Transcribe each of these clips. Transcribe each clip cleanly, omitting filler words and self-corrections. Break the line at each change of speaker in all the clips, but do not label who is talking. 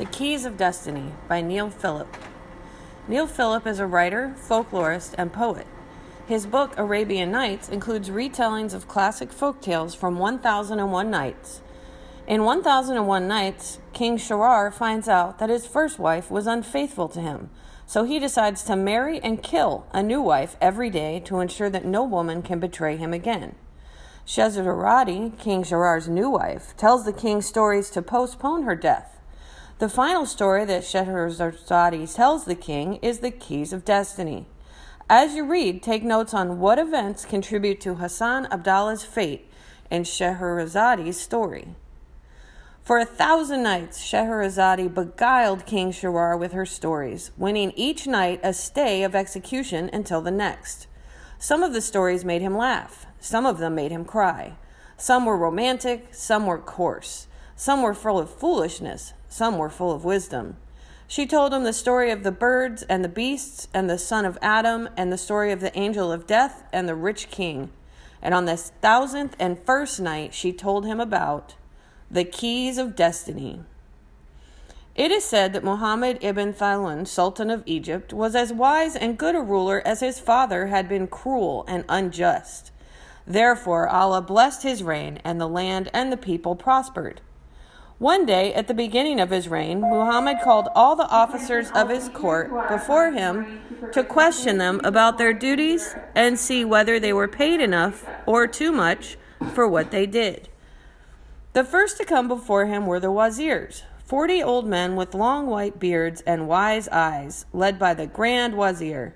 The Keys of Destiny by Neil Phillip. Neil Phillip is a writer, folklorist, and poet. His book, Arabian Nights, includes retellings of classic folk tales from 1001 Nights. In 1001 Nights, King Shirar finds out that his first wife was unfaithful to him, so he decides to marry and kill a new wife every day to ensure that no woman can betray him again. Scheherazade, King Shirar's new wife, tells the king stories to postpone her death. The final story that Scheherazade tells the king is the Keys of Destiny. As you read, take notes on what events contribute to Hassan Abdallah's fate in Scheherazade's story. For 1,000 nights, Scheherazade beguiled King Shirar with her stories, winning each night a stay of execution until the next. Some of the stories made him laugh. Some of them made him cry. Some were romantic, some were coarse. Some were full of foolishness, some were full of wisdom. She told him the story of the birds and the beasts and the son of Adam and the story of the angel of death and the rich king. And on this 1,001st night, she told him about the Keys of Destiny. It is said that Muhammad ibn Thailand, Sultan of Egypt, was as wise and good a ruler as his father had been cruel and unjust. Therefore, Allah blessed his reign, and the land and the people prospered. One day, at the beginning of his reign, Muhammad called all the officers of his court before him to question them about their duties and see whether they were paid enough or too much for what they did. The first to come before him were the wazirs, 40 old men with long white beards and wise eyes, led by the Grand Wazir.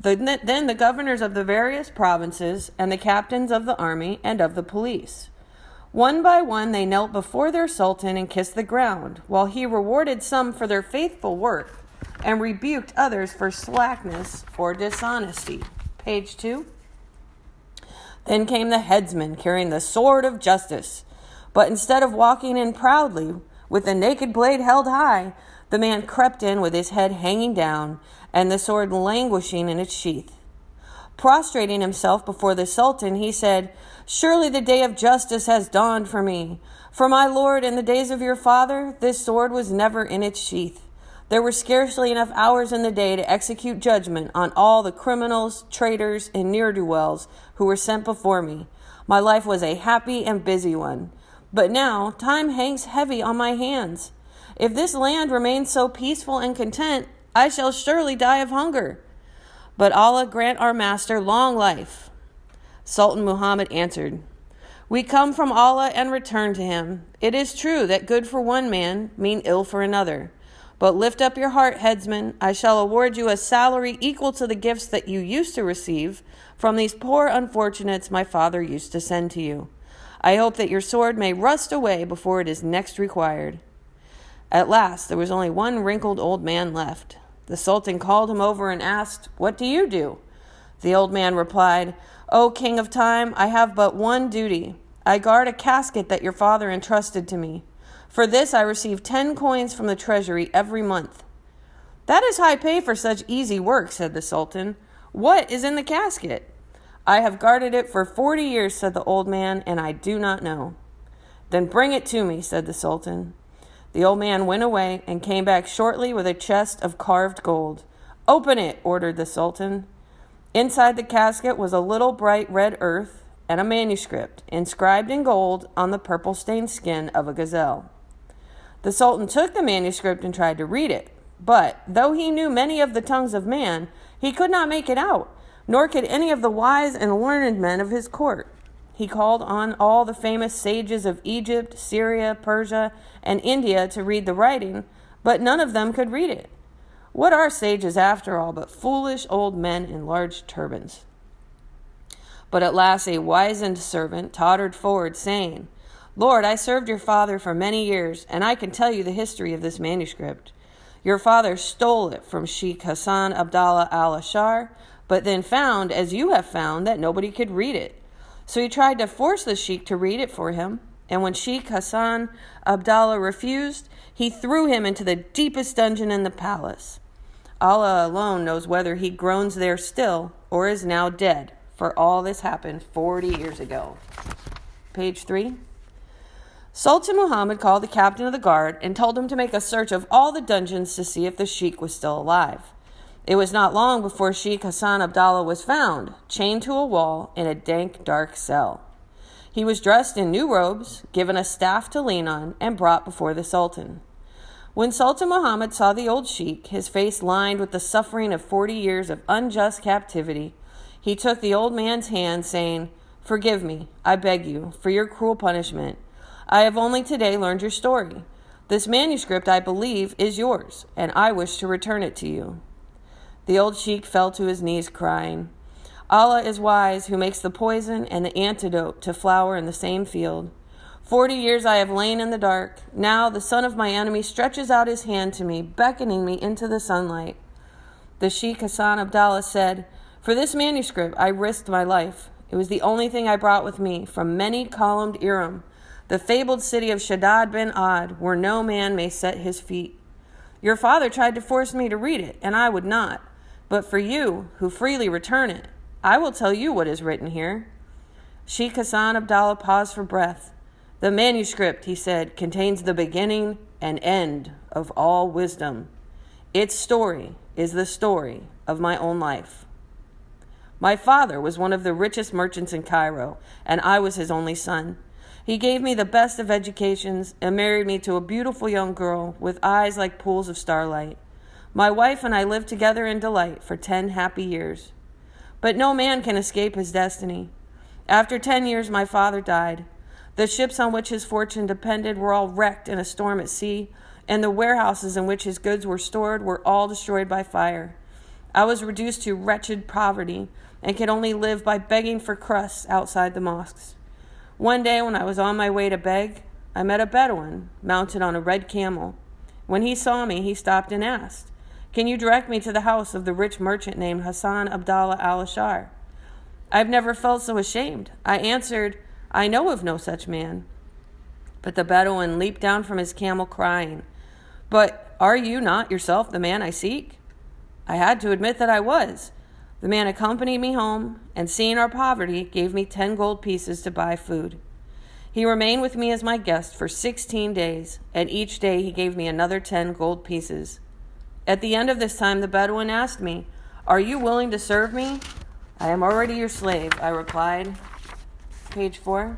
Then the governors of the various provinces and the captains of the army and of the police. One by one they knelt before their sultan and kissed the ground, while he rewarded some for their faithful work and rebuked others for slackness or dishonesty. Page 2. Then came the headsman carrying the sword of justice. But instead of walking in proudly, with the naked blade held high, the man crept in with his head hanging down and the sword languishing in its sheath. Prostrating himself before the sultan, he said, "Surely the day of justice has dawned for me. For my lord, in the days of your father, this sword was never in its sheath. There were scarcely enough hours in the day to execute judgment on all the criminals, traitors, and ne'er-do-wells who were sent before me. My life was a happy and busy one. But now time hangs heavy on my hands. If this land remains so peaceful and content, I shall surely die of hunger. But Allah grant our master long life." Sultan Muhammad answered, "We come from Allah and return to him. It is true that good for one man mean ill for another. But lift up your heart, headsman. I shall award you a salary equal to the gifts that you used to receive from these poor unfortunates my father used to send to you. I hope that your sword may rust away before it is next required." At last, there was only one wrinkled old man left. The Sultan called him over and asked, "What do you do?" The old man replied, "O King of Time, I have but one duty. I guard a casket that your father entrusted to me. For this I receive 10 coins from the treasury every month." "That is high pay for such easy work," said the Sultan. "What is in the casket?" "I have guarded it for 40 years," said the old man, "and I do not know." "Then bring it to me," said the Sultan. The old man went away and came back shortly with a chest of carved gold. "Open it," ordered the Sultan. Inside the casket was a little bright red earth and a manuscript inscribed in gold on the purple-stained skin of a gazelle. The Sultan took the manuscript and tried to read it, but though he knew many of the tongues of man, he could not make it out, nor could any of the wise and learned men of his court. He called on all the famous sages of Egypt, Syria, Persia, and India to read the writing, but none of them could read it. What are sages after all but foolish old men in large turbans? But at last a wizened servant tottered forward, saying, "Lord, I served your father for many years, and I can tell you the history of this manuscript. Your father stole it from Sheikh Hassan Abdallah al-Ashar, but then found, as you have found, that nobody could read it. So he tried to force the sheikh to read it for him, and when Sheikh Hassan Abdallah refused, he threw him into the deepest dungeon in the palace. Allah alone knows whether he groans there still or is now dead, for all this happened 40 years ago. Page 3. Sultan Muhammad called the captain of the guard and told him to make a search of all the dungeons to see if the sheikh was still alive. It was not long before Sheikh Hassan Abdallah was found, chained to a wall in a dank, dark cell. He was dressed in new robes, given a staff to lean on, and brought before the Sultan. When Sultan Muhammad saw the old sheikh, his face lined with the suffering of 40 years of unjust captivity, he took the old man's hand, saying, "Forgive me, I beg you, for your cruel punishment. I have only today learned your story. This manuscript, I believe, is yours, and I wish to return it to you." The old sheikh fell to his knees, crying, "Allah is wise, who makes the poison and the antidote to flower in the same field. 40 years I have lain in the dark. Now the son of my enemy stretches out his hand to me, beckoning me into the sunlight." The Sheikh Hassan Abdallah said, "For this manuscript I risked my life. It was the only thing I brought with me from many-columned Iram, the fabled city of Shaddad bin Ad, where no man may set his feet. Your father tried to force me to read it, and I would not. But for you, who freely return it, I will tell you what is written here." Sheikh Hassan Abdallah paused for breath. "The manuscript," he said, "contains the beginning and end of all wisdom. Its story is the story of my own life. My father was one of the richest merchants in Cairo, and I was his only son. He gave me the best of educations and married me to a beautiful young girl with eyes like pools of starlight. My wife and I lived together in delight for 10 happy years. But no man can escape his destiny. After 10 years, my father died. The ships on which his fortune depended were all wrecked in a storm at sea, and the warehouses in which his goods were stored were all destroyed by fire. I was reduced to wretched poverty and could only live by begging for crusts outside the mosques. One day when I was on my way to beg, I met a Bedouin mounted on a red camel. When he saw me, he stopped and asked, "Can you direct me to the house of the rich merchant named Hassan Abdallah al-Ashar?" I've never felt so ashamed. I answered, "I know of no such man." But the Bedouin leaped down from his camel crying, "But are you not yourself the man I seek?" I had to admit that I was. The man accompanied me home, and seeing our poverty, gave me 10 gold pieces to buy food. He remained with me as my guest for 16 days, and each day he gave me another 10 gold pieces. At the end of this time, the Bedouin asked me, "Are you willing to serve me?" "I am already your slave," I replied. Page 4.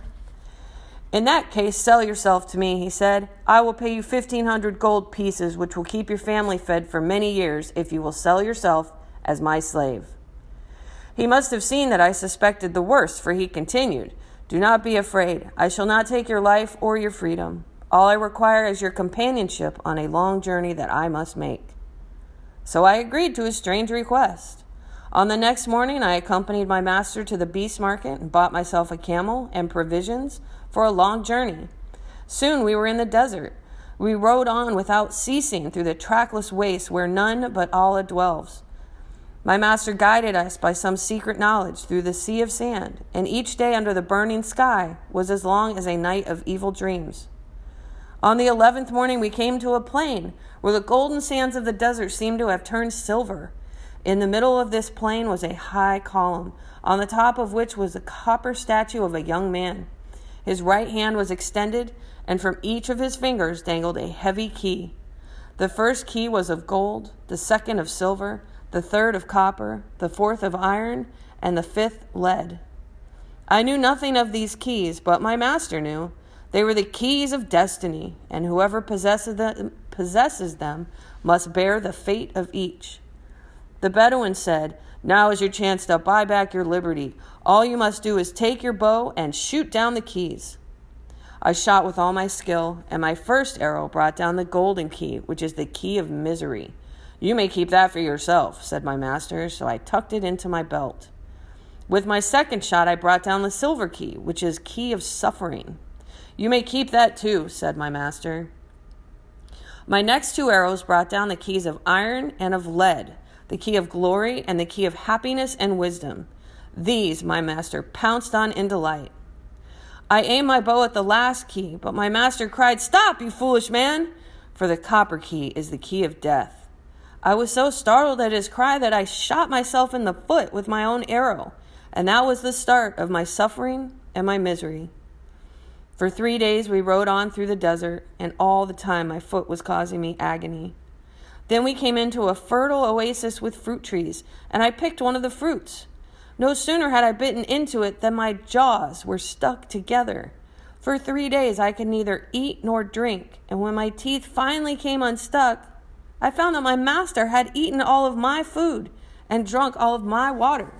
"In that case, sell yourself to me," he said. "I will pay you 1,500 gold pieces, which will keep your family fed for many years if you will sell yourself as my slave." He must have seen that I suspected the worst, for he continued, "Do not be afraid. I shall not take your life or your freedom. All I require is your companionship on a long journey that I must make." So I agreed to his strange request. On the next morning, I accompanied my master to the beast market and bought myself a camel and provisions for a long journey. Soon we were in the desert. We rode on without ceasing through the trackless wastes where none but Allah dwells. My master guided us by some secret knowledge through the sea of sand, and each day under the burning sky was as long as a night of evil dreams. On the 11th morning, we came to a plain where the golden sands of the desert seemed to have turned silver. In the middle of this plain was a high column, on the top of which was a copper statue of a young man. His right hand was extended, and from each of his fingers dangled a heavy key. The first key was of gold, the second of silver, the third of copper, the fourth of iron, and the fifth lead. I knew nothing of these keys, but my master knew. They were the keys of destiny, and whoever possesses them must bear the fate of each. The Bedouin said, "Now is your chance to buy back your liberty. All you must do is take your bow and shoot down the keys." I shot with all my skill, and my first arrow brought down the golden key, which is the key of misery. "You may keep that for yourself," said my master, so I tucked it into my belt. With my second shot, I brought down the silver key, which is key of suffering. "You may keep that too," said my master. My next 2 arrows brought down the keys of iron and of lead, the key of glory and the key of happiness and wisdom. These my master pounced on in delight. I aimed my bow at the last key, but my master cried, "Stop, you foolish man!" For the copper key is the key of death. I was so startled at his cry that I shot myself in the foot with my own arrow, and that was the start of my suffering and my misery. For 3 days we rode on through the desert, and all the time my foot was causing me agony. Then we came into a fertile oasis with fruit trees, and I picked one of the fruits. No sooner had I bitten into it than my jaws were stuck together. For 3 days I could neither eat nor drink, and when my teeth finally came unstuck, I found that my master had eaten all of my food and drunk all of my water.